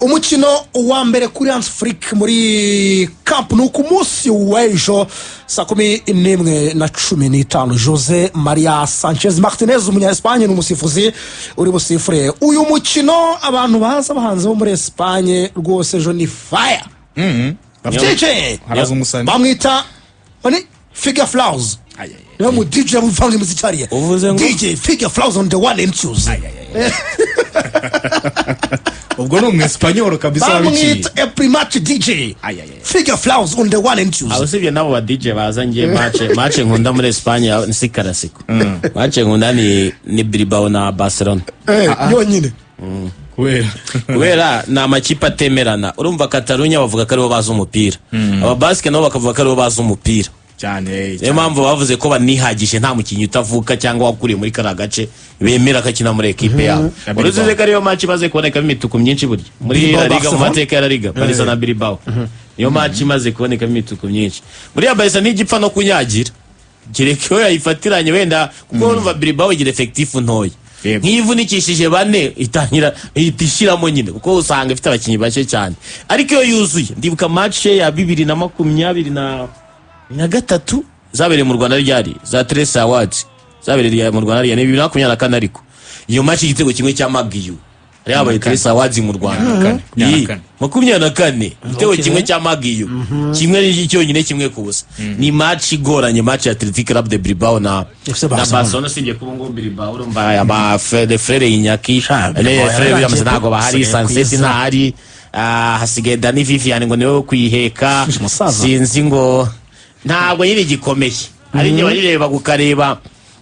umukino wa mbere kuri Hans Flick muri Camp Nou ku munsi w'ejo saa 11:15 Jose Maria Sanchez Martinez umunya Espagne n'umusifuzi uri busifure uyu mukino abantu baza bahanze bo muri Espagne rwose ejo ni fire bamwita Figure Flowers no mu DJ muvanga muzikariye DJ Figure Flowers on the one and twos ubwo no mu Espanyol kabisa bamwita every match DJ Figure Flowers on the one and twos abasibye nabo ba DJ bazangiye match nkunda muri Espagne nsikarasiko match nkunda ni Bilbao na Barcelona yonyine kubera na amakipe atemerana urumva Catalonia bavuga ko aribo baza umupira aba Basque nabo bakavuga ko aribo baza umupira cyane niyo mpamvu bavuze ko banihagije nta mukinyi utavuka cyangwa wakuriye muri kara gace bemera kakina muri equipe yabo uruzize ko ariyo match imaze kuboneka imituku myinshi burya muri La Liga mu mateka ya La Liga Barca na Bilbao niyo match imaze kuboneka imituku myinshi muri ya Barca ntigipfa no kunyagira kirekeyo yayifatiranye wenda kuko urumva Bilbao igira effectif ntoya nkivunikishije bane itangira itishiramo nyine kuko usanga ifite abakinyi bake cyane ariko yo yuzuye ndibuka match ya 2023 zabereye mu Rwanda ryari za Tres Awards zabereye mu Rwanda ryari 2024 ariko iyo match igitego kimwe cya Magiyu yabaye Tres Awards mu Rwanda 24 igitego kimwe cya Magiyu kimwe cyonyine kimwe kubusa ni match igoranye match ya Athletic Club de Bilbao na Barcelona sije kuba ngo Bilbao urumva ya Frere Iñaki Frere Williams ntago bahari Sanchez ntahari hasigaye Dani Vivian ngo niwe kwiheka sinzi ngo ntabwo yiri gikomeye ari nje barireba gukareba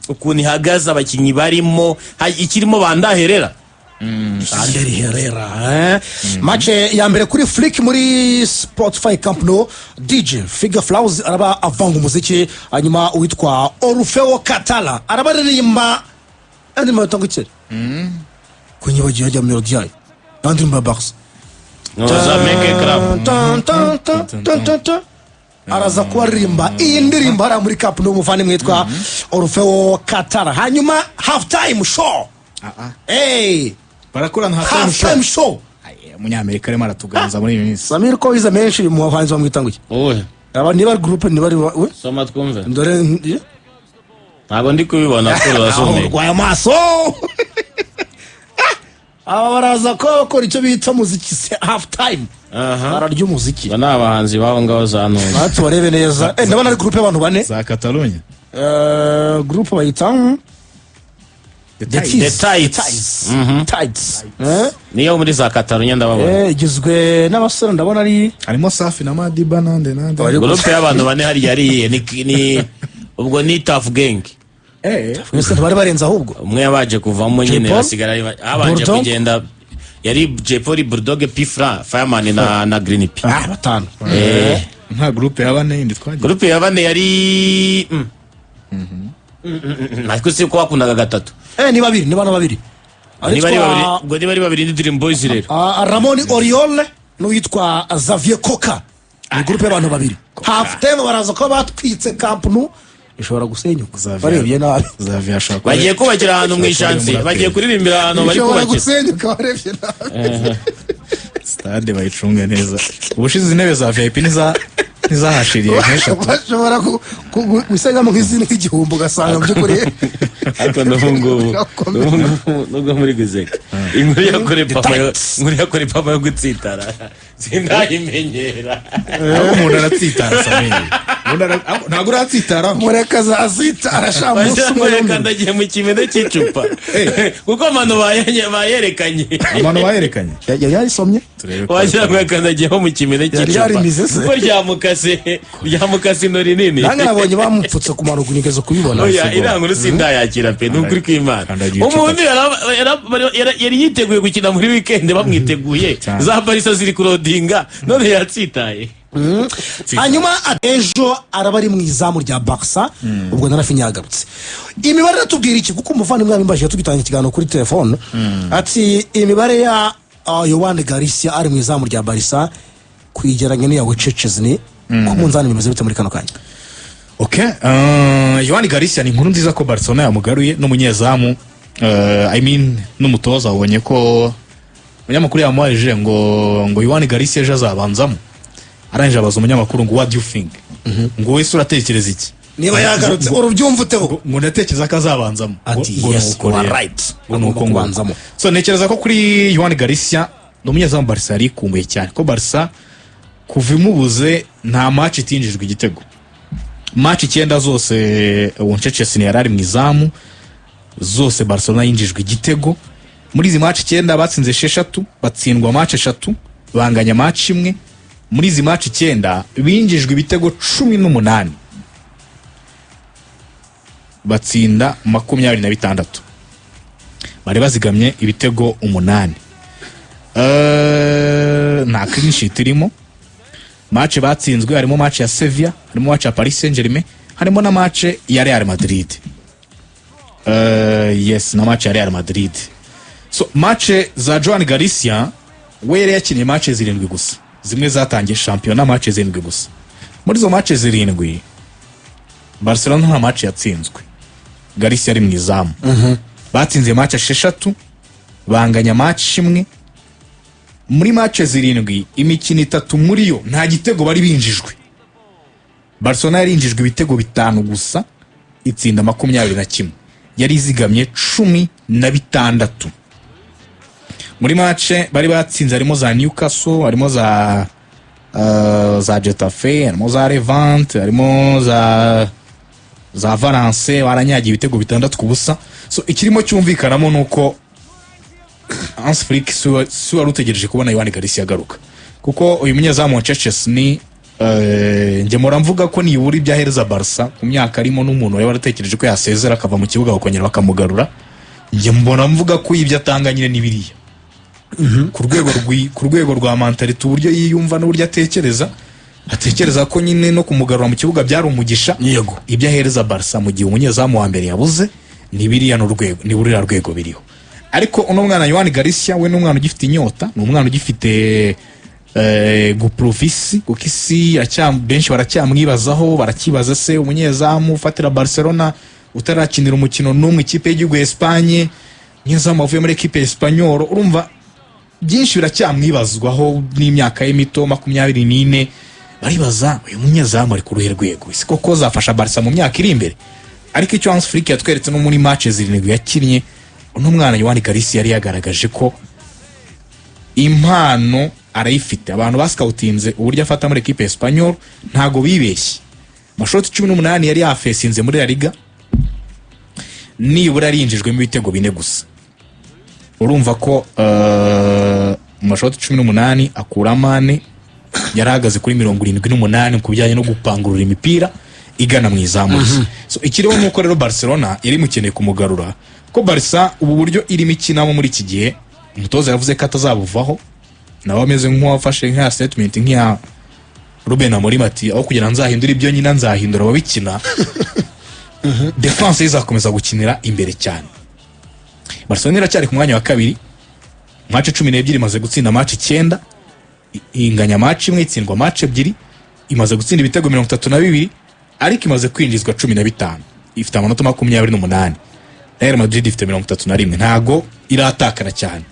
ukuntu ihagaza abakinyi barimo ikirimo bandaherera Ander Herrera match ya mbere kuri Flick muri Spotify Camp Nou DJ Figure Flowers araba avanga umuziki hanyuma witwa Orfeo Catala arabaririmba andi matangukire kunyi bagiye ajya melody yayo andi mbabax noza meke club araza kubarimba iyi ndirimbo ara muri Camp Nou mufane mwitwa Orfeo Catala hanyuma half time show barakora half time show umunyamerika arimo aratuganza muri iyi minsi Samir ko wiza menshi mu bahanzi bamwitanguye aba niba group niba we soma twumve ndore ntabwo ndi kubibona ko rasome kwa maso aba baraza ko bakora icyo bita muziki half time bararya umuziki bana abahanzi baho ngaho zanone batu barebe neza ndabona ari group y'abantu bane za Catalonia group bayita The Tides niyo muri za Catalonia ndababona igizwe n'abasore ndabona ari harimo Safi na Madiba nande group y'abantu bane hari yari ni ubwo ni Tough Gang mwese bari barenza ahubwo umwe yabaje kuvamo nyine basigara abanje kugenda yari Jepoli Bulldog Pifra Fireman na Green P batanu nta group y'abane indi twaje group y'abane yari nako se ko wakundaga gatatu ni babiri ni bana babiri ngo ni babiri ni Dream Boys rero Ramon Oriol n'uwitwa Xavier Coca ni group y'abantu babiri half time baraza ko batwitse Camp Nou ishobora gusenyuka barebye nabi Xavier ashaka bagiye kubakira ahantu mu ishansi bagiye kuririmbira ahantu bari kubakira gusenyuka barebye nabi stade bayicunga neza ubushize intebe za VIP nizahashiriye nk'eshatu bashobora gusanga mu izina igihumbi ugasanga by'ukuri ariko nubwo muri guzeka inkuru yakore papa yo gutsitara sindayimenyera umuntu aratsitara Samiri ntabwo uratsitara mureka azitara shamusu mureka ndagiye mu kimene cy'icupa kuko abantu bayerekanye yari yarisomye wagira ngo yakandagiye mu kimene cy'icupa kuko ryamukase inori nini nange nabonye bamupfutse ku marugu nigeze kubibona oya iranguru sindayakira pe n'ukuri kw'Imana umuntu yari yiteguye gukina muri weekend bamwiteguye za Barca ziri kurodinga none yatsitaye hanyuma ejo araba ari mu izamu rya Barca ubwo narafinya yagarutse imibare ratubwira iki kuko umuvandimwe yabimbaje tugitanga ikiganiro kuri telefone ati imibare ya Yohane Garcia ari mu izamu rya Barca kwigeranya n'iyawe Chechesney ku munzani bimeze bite muri kano kanya Yohane Garcia ni inkuru nziza ko Barcelona yamugaruye n'umunyezamu n'umutoza wabonye ko umunyamakuru yamuharije ngo Yohani Garcia ejo azabanzamo, arangije abaza umunyamakuru ngo what do you think, ngo wese uratekereza iki niba yagarutse urubyumva uteho, ngo ndatekereza ko azabanzamo, ati yes you are right, ngo kubanzamo. So ntekereza ko kuri Yohani Garcia n'umunyezamu Barca yari ikumbuye cyane, ko Barca kuva imubuze nta match itinjijwe igitego. Match 9 zose Winchester yari ari mu izamu, zose Barcelona yinjijwe igitego. Muri izi match 9 batsinze 6, batsindwa match 3, banganya match 1. Muri izi match 9 binjijwe ibitego 18, batsinda 26. Bari bazigamye ibitego 8. Nta clean sheet irimo. Match batsinzwe harimo match ya Sevilla, harimo match ya Paris Saint-Germain, harimo na match ya Real Madrid. Yes, na match ya Real Madrid. So match za Yohani Garcia we yari yakiniye match 7 gusa, zimwe zatangiye shampiyona match 7 gusa. Muri zo match 7 Barcelona nta match yatsinzwe, Garcia ari mu izamu. Batsinze match 6, banganya match 1. Muri match 7 imikino 3 muri yo nta gitego bari binjijwe. Barcelona yarinjijwe ibitego 5 gusa, itsinda 21. Yari izigamye 16. Muri match bari batsinze harimo za Newcastle, harimo za Getafe, harimo za Levante, harimo za Valence, baranyagiye ibitego 6 kubusa. So ikirimo cyumvikanamo nuko Hans Flick si wari utegereje kubona Yohani Garcia agaruka, kuko uyu munyezamu wa Chelsea ni njye mura mvuga ko nibura ibyahereza Barca ku myaka arimo n'umuntu wari waratekereje ko yasezera akava mu kibuga bakongera bakamugarura. Njye mbona mvuga ko ibyo atanga nyine nibiriya ku rwego rwa mentality, uburyo yiyumva n'uburyo atekereza ko nyine no kumugarura mu kibuga byari umugisha. Yego, ibyo ahereza Barca mu gihe umunyezamu wa mbere yabuze nibiriya n'urwego, niburira rwego biriho. Ariko uno mwana Yohani Garcia we n'umwana ugifite inyota, n'umwana ugifite guprovisi, kuko isi benshi baracyamwibazaho, barakibaza se umunyezamu ufatira Barcelona utarakinira umukino n'umwe ikipe y'igihugu ya Espagne, umunyezamu avuye muri equipe Espanyol, urumva byinshi biracyamwibazwaho n'imyaka ye mito 24. Baribaza uyu munyezamu ari ku ruhe rwego, isi koko zafasha Barca mu myaka iri imbere. Ariko icyo Hans Flick yatweretse no muri match 7 yakinnye, uno mwana Yohani Garcia yari yagaragaje ko impano arayifite. Abantu bascoutinze uburyo afata muri equipe Espanyol ntago bibeshye. Mashoti 18 yari yafesinze muri La Liga, nibura yarinjijwe mu bitego 4 gusa. Urumva ko mashoti 18 akuramane yarahagaze kuri 78 ku bijyanye no gupangurura imipira igana mu izamu. So ikiriho nuko rero Barcelona yari mukeneye kumugarura, ko Barca ubu buryo irimo ikinamo muri iki gihe umutoza yavuze ko atazabuvaho, nawe ameze nk'uwafashe nka statement nk'iya Ruben Amorim ati aho kugira nzahindura ibyo nyina nzahindura ababikina. Defense izakomeza gukinira imbere cyane. Barcelona iracyari ku mwanya wa 2, match 12 imaze gutsinda match 9, inganya match 1, itsindwa match 2, imaze gutsinda ibitego 32, ariko imaze kwinjizwa 15, ifite amanota 28. Real Madrid ifite 31, ntago iratakara cyane.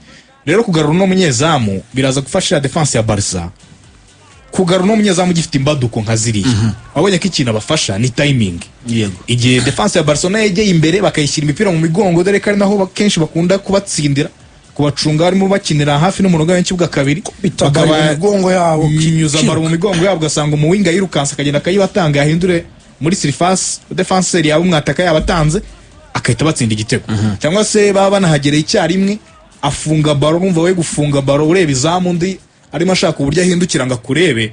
Rero kugarura no munyezamu biraza gufasha defense ya Barca, kugarura no munyezamu gifite imbaduko nka ziriya. Wabonye ko ikintu abafasha ni timing. Yego, igihe defense ya Barcelona yegeye imbere bakayishyira imipira mu migongo, dore ko ari naho kenshi bakunda kubatsindira, kubacunga barimo bakinira hafi n'umurongo w'ikibuga kabiri, bakaba migongo yabo kinyuza baro mu migongo yabo, gasanga umuwinga yirukansa akagenda akayibatanga yahindure muri surface defenseur yabo mwataka yabatanze akahita batsinda igitego. Cyangwa se baba banahagereye icyarimwe afunga baro, numva we gufunga baro ureba izamu ndi arimo ashaka uburyo ahindukira ngo akurebe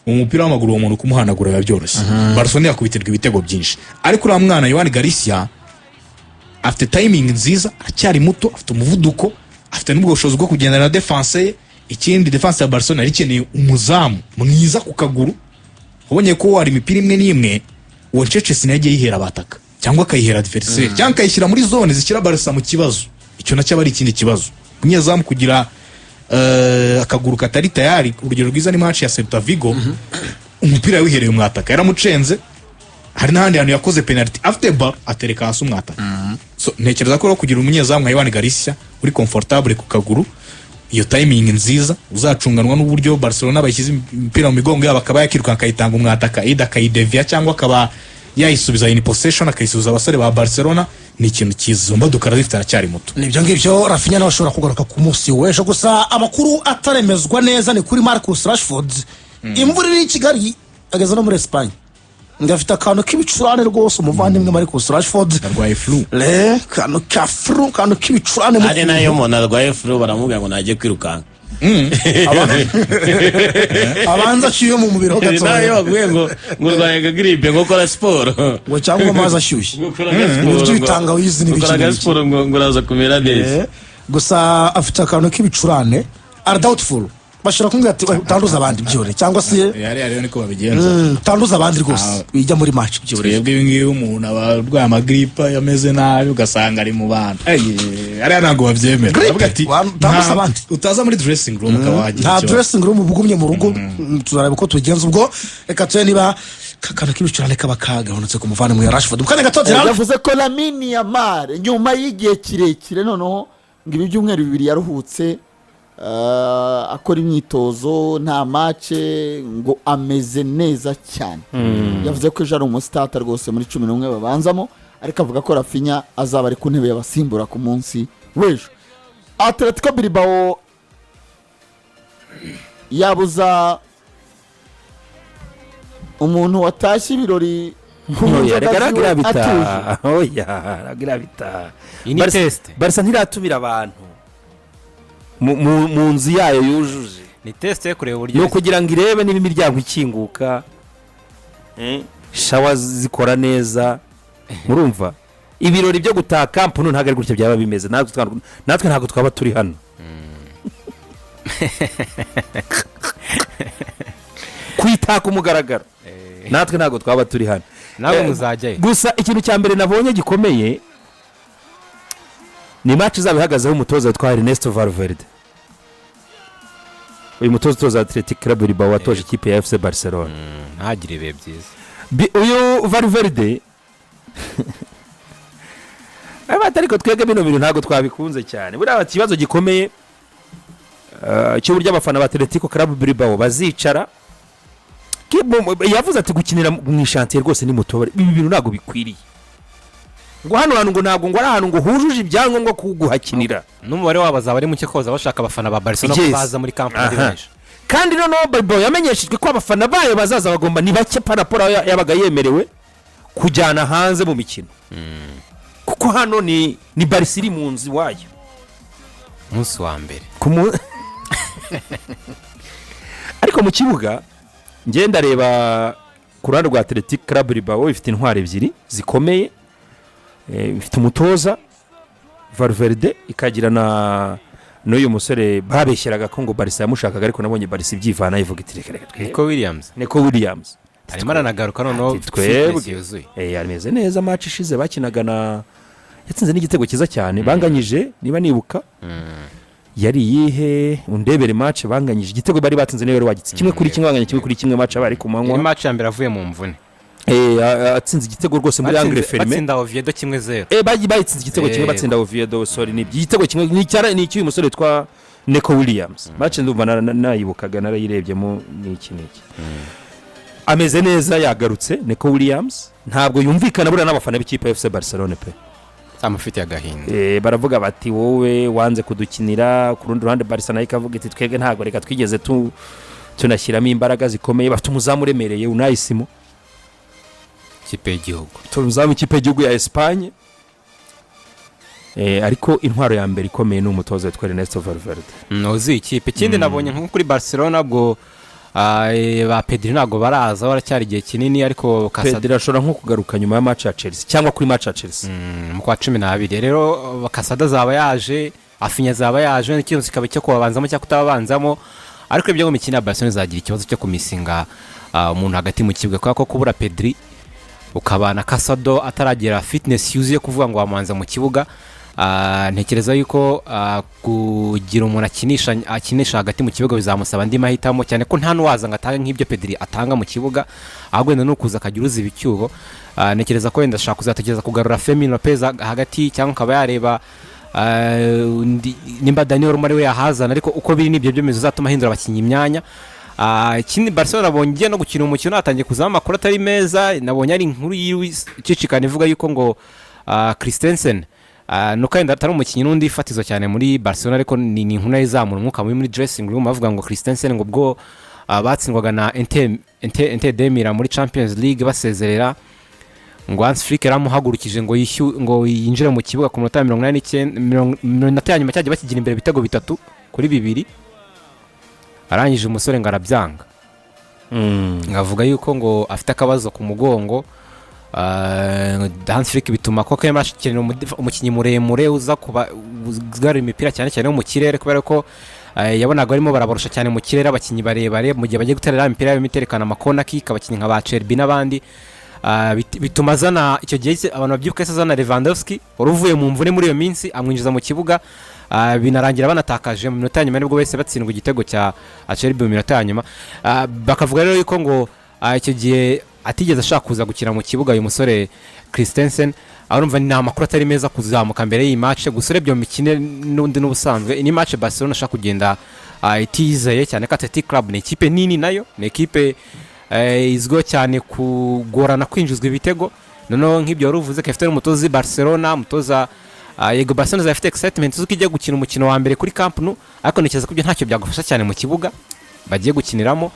umupira w'amaguru uwo muntu kumuhanagura yabyoroshye. Barcelona yakubitirwa ibitego byinshi, ariko uriya mwana Yohani Garcia afite timing nziza, acyari muto, afite umuvuduko, afite n'ubwo bushobozi bwo kugendana na defense ye. Ikindi defense ya Barcelona ikeneye umuzamu mwiza ku kaguru. Ubonye ko wari imipira imwe n'imwe uwo Chelsea yagiye yihera bataka, cyangwa akayihera adversaire, cyangwa akayishyira muri zone zishyira Barca mu kibazo. Icyo nacyo ari ikindi kibazo. Munyezamu kugira akaguru katari tayari. Urugero rwiza ni match ya Celta Vigo, umupira wihereye umwataka yaramucenze, hari n'ahandi hantu yakoze penalty after bar atereka hasi umwataka. So ntekereza ko kugira umunyezamu nka Yohani Garcia uri comfortable ku kaguru iyo timing nziza uzacunganwa n'uburyo Barcelona bayishyize imipira mu migongo yabo akaba yakiruka akayitanga umwataka akayidevia cyangwa akaba yayisubiza in possession akayisubiza abasore ba Barcelona ni ikintu cyiza Mbaduka zifite aracyari muto nibyo ngibyo Rafinha nawe ashobora kugaruka ku munsi w'ejo gusa amakuru ataremezwa neza ni kuri Marcus Rashford imvura iri i Kigali ageze no muri Espagne ngafite akantu k'ibicurane rwose umuvandimwe Marcus Rashford arwaye flu kantu k'ibicurane ari nayo umuntu arwaye flu baramubwira ngo najye kwirukanka abanza aciye mu mubiri ho gato nayo bavuye ngo urwaye grippe ngo ukora siporo ngo cyangwa amazi ashyushye ibyo bitangawizi ukora siporo ngo uraza kumera neza gusa afite akantu k'ibicurane are doubtful bashobora kumbwira ati utanduza abandi byore cyangwa se yari niko babigenza utanduza abandi rwose bijya muri match byore twebwe ibi ngibi umuntu abarwaye amagripe yameze nabi ugasanga ari mu bana ariya ntabwo babyemera bavuga ati utaza muri dressing room ukaba wagira nta dressing room ubugumye mu rugo tuzareba uko tubigenza ubwo reka tuye niba kakana k'ibicurane kaba kagahonotse ku muvandimwe ya Rashford mukanya gatozera yavuze ko Lamine Yamal nyuma y'igihe kirekire noneho ngo ibi byumweru 2 yaruhutse akora imyitozo nta mace ngo ameze neza cyane yavuze ko ejo ari umusitata rwose muri 11 babanzamo ariko avuga ko Rafinha azaba ari ku ntebe y'abasimbura ku munsi w'ejo Atletico Bilbao yabuza umuntu watashye ibirori aragira bita Barca ntiratumira abantu mu nzu yayo yujuje ni test yo kureba uburyo no kugira ngo irebe niba imiryango ikinguka shawa zikora neza murumva ibirori byo gutaha camp none ntago ari gutya byaba bimeze natwe ntago twaba turi hano kwitaka umugaragaro natwe ntago twaba turi hano nawe muzajyayo gusa ikintu cya mbere nabonye gikomeye ni match izaba ihagazeho umutoza witwa Ernesto Valverde uyu mutoza utoza Athletic Club Bilbao watoje ikipe ya FC Barcelona ntagire ibihe byiza uyu Valverde ariko twege bino bintu ntago twabikunze cyane buriya ikibazo gikomeye cy'uburyo abafana ba Athletic Club Bilbao bazicara yavuze ati gukinira mu ishantiye rwose ni mutobare ibi bintu ntago bikwiriye ngo hano hantu ngo ntabwo ngo ari ahantu ngo hujuje ibyangombwa kuguhakinira n'umubare w'abazaba ari muke koza bashaka abafana ba Barcelona ko baza muri camp benshi kandi noneho Bilbao yamenyeshejwe ko abafana bayo bazaza bagomba ni bake paraporo yabaga yemerewe kujyana hanze mu mikino kuko hano ni Barca iri mu nzu wayo umunsi wa mbere ariko mu kibuga ngenda reba ku ruhande rwa Athletic Club Bilbao ifite intwari ebyiri zikomeye ifite umutoza Valverde ikagira n'uyu musore babeshyeraga ko ngo Barca yamushakaga ariko nabonye Barca ibyivana ivuga iti reka Nico Williams arimo aranagaruka noneho twebwe yameze neza match ishize bakinaga yatsinze n'igitego cyiza cyane banganyije niba nibuka yari yihe undebere match banganyije igitego bari batsinze niwe wagitse kimwe kuri kimwe banganye kimwe kuri kimwe match bari ku manywa match ya mbere avuye mu mvune atsinze igitego rwose muri Angle Ferme batsinda Oviedo 1-0 bayitsinze igitego kimwe batsinda Oviedo sorry ni igitego kimwe ni icyuyu musore twa Nico Williams match ndumva nayibukaga narayirebyemo n'iki ameze neza yagarutse Nico Williams ntabwo yumvikana buriya n'abafana b'ikipe ya FC Barcelona pe amufite agahinda baravuga bati wowe wanze kudukinira ku rundi ruhande Barca nayo ikavuga iti twege ntabwo reka twigeze tunashyiramo imbaraga zikomeye bafite umuzamu uremereye unayisimo ikipe y'igihugu umuzamu ikipe y'igihugu ya Espagne ariko intwaro ya mbere ikomeye ni umutoza witwa Ernesto Valverde uzi ikipe ikindi nabonye nko kuri Barcelona bwo ba Pedri ntabwo baraza baracyari igihe kinini ariko Pedri ashobora nko kugaruka nyuma ya match ya Chelsea cyangwa kuri match ya Chelsea mu kwa 12 rero Casado zaba yaje Afinya zaba yaje n'ikintu kikaba cyo kubabanzamo cyangwa kutababanzamo ariko ibyo mu mikino ya Barcelona zagira ikibazo cyo kumisinga umuntu hagati mu kibuga kwa kubura Pedri ukabana Casado ataragira fitness yuzuye kuvuga ngo wamanza mu kibuga ntekereza yuko kugira umuntu akinisha hagati mu kibuga bizamusaba andi mahitamo cyane ko nta nuwaza ngo atange nk'ibyo Pedri atanga mu kibuga ahubwo wenda nukuza akagira uzi ibicyuho ntekereza ko wenda ashaka kuzategereza kugarura Fermin Lopez hagati cyangwa akaba yareba nimba Daniel Olmo ari we yahazana ariko uko biri n'ibyo byemezo zatuma ahindura abakinnyi imyanya. Ikindi Barcelona nabonye no gukina umukino hatangiye kuzamo amakuru atari meza, nabonye ari inkuru y'icicikana ivuga yuko ngo Christensen nuko yenda atari umukinnyi n'undi fatizo cyane muri Barcelona ariko ni inkuru izamura umwuka muri dressing room bavuga ngo Christensen ngo ubwo batsindwaga na Inter de Milan muri Champions League basezerera ngo Hans Flick yaramuhagurukije ngo yinjire mu kibuga ku minota 89 ya nyuma cyaje bakigira imbere bitego 3-2 arangije umusore ngo arabyanga ngavuga yuko ngo afite akabazo ku mugongo. Hans Flick bituma ko yamashikirana umukinnyi muremure uza kuzgarura imipira cyane cyane mu kirere kubera ko yabonaga barimo barabarusha cyane mu kirere abakinnyi barebare mu gihe bagiye guterera imipira y'imiterekano amakona kick abakinnyi nka ba Cherby n'abandi bituma zana icyo gihe abantu babyibuka zana Lewandowski uruvuye mu mvune muri iyo minsi amwinjiza mu kibuga binarangira banatakaje mu minota nyuma nibwo wese batsindwa igitego cya Cherby mu minota nyuma. Bakavuga rero yuko ngo icyo gihe atigeze ashaka kuza gukina mu kibuga uyu musore Christensen arumva ni amakuru atari meza kuzamuka mbere y'iyi match gusa urebye mu mikino n'undi n'ubusanzwe ni match Barcelona ashaka kugenda itizeye cyane ko Athletic Club ni ikipe nini nayo ni ikipe izwiho cyane kugorana kwinjizwa ibitego noneho nk'ibyo wari uvuze ko afite n'umutoza Barcelona umutoza yego Barcelona zafite excitement zuko ijya gukina umukino wa mbere kuri Camp Nou ariko ntekereza ko ibyo ntacyo byagufasha cyane mu kibuga bagiye gukiniramo.